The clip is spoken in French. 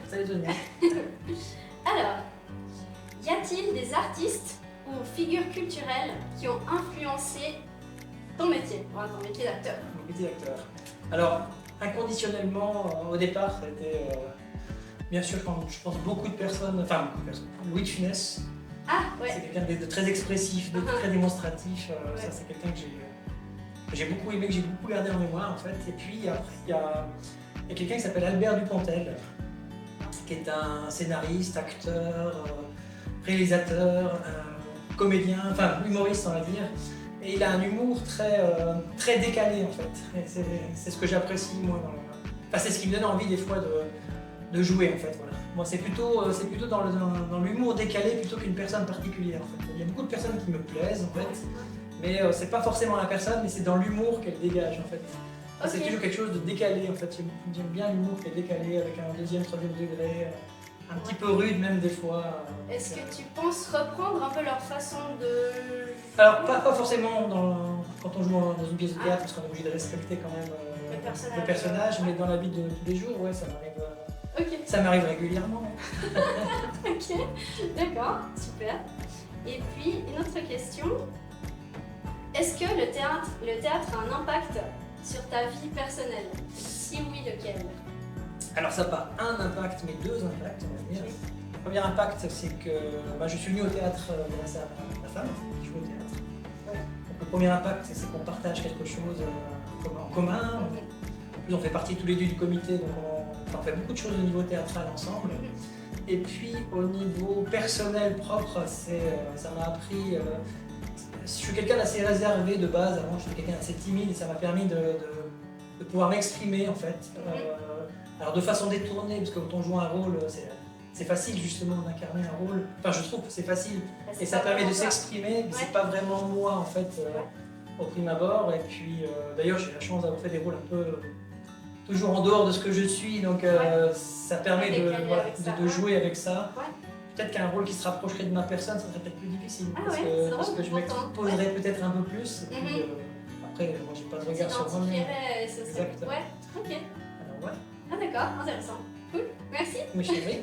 Salut Sonia. Alors, y a-t-il des artistes ou figures culturelles qui ont influencé ton métier, enfin, ton métier d'acteur? Mon métier d'acteur. Alors, inconditionnellement, au départ, ça a été, bien sûr, je pense beaucoup de personnes, enfin beaucoup de personnes. Louis de Funès, Ah, c'est ouais. quelqu'un de très expressif, de très démonstratif. Ça, c'est quelqu'un que j'ai beaucoup aimé, que j'ai beaucoup gardé en mémoire, en fait. Et puis, après, il y a quelqu'un qui s'appelle Albert Dupontel, qui est un scénariste, acteur, réalisateur, comédien, enfin humoriste, on va dire. Et il a un humour très décalé, en fait. Et c'est ce que j'apprécie, moi. Enfin, c'est ce qui me donne envie, des fois, de jouer, en fait. Voilà. Moi, c'est plutôt dans l'humour décalé plutôt qu'une personne particulière, en fait. Il y a beaucoup de personnes qui me plaisent, en fait. Mais c'est pas forcément la personne, mais c'est dans l'humour qu'elle dégage, en fait. Ok. C'est toujours quelque chose de décalé, en fait. J'aime bien l'humour qui est décalé, avec un deuxième, troisième degré, un petit peu rude même des fois. Est-ce que tu penses reprendre un peu leur façon de... Alors, pas forcément quand on joue dans une pièce de théâtre, parce qu'on est obligé de respecter quand même le personnage, mais dans la vie de tous les jours, ouais, ça m'arrive. Ok. Ça m'arrive régulièrement. Ok, d'accord, super. Et puis, une autre question. Est-ce que le théâtre a un impact sur ta vie personnelle? Si oui, lequel? Alors, ça n'a pas un impact, mais deux impacts, on va dire. Le premier impact, c'est que je suis venu au théâtre grâce à ma femme qui joue au théâtre. Ouais. Donc, le premier impact, c'est qu'on partage quelque chose en commun. En plus, on fait partie tous les deux du comité, donc on fait beaucoup de choses au niveau théâtral ensemble. Et puis, au niveau personnel propre, ça m'a appris. Je suis quelqu'un d'assez réservé de base. Avant, j'étais quelqu'un d'assez timide et ça m'a permis de pouvoir m'exprimer, en fait. Alors, de façon détournée, parce que quand on joue un rôle, c'est facile justement d'incarner un rôle. Enfin, je trouve que c'est facile et ça permet de s'exprimer, mais c'est pas vraiment moi, en fait, au prime abord. Et puis, d'ailleurs, j'ai la chance d'avoir fait des rôles un peu toujours en dehors de ce que je suis, donc ça permet de jouer avec ça. Ouais. Peut-être qu'un rôle qui se rapprocherait de ma personne, ça serait peut-être plus difficile, Ah parce, ouais, parce que je m'exposerais peut-être un peu plus. Et puis, après, moi, j'ai pas de regard sur moi-même. Exactement. Ouais, ok. Alors, ouais. Ah d'accord, intéressant. Cool, merci. Oui, chérie.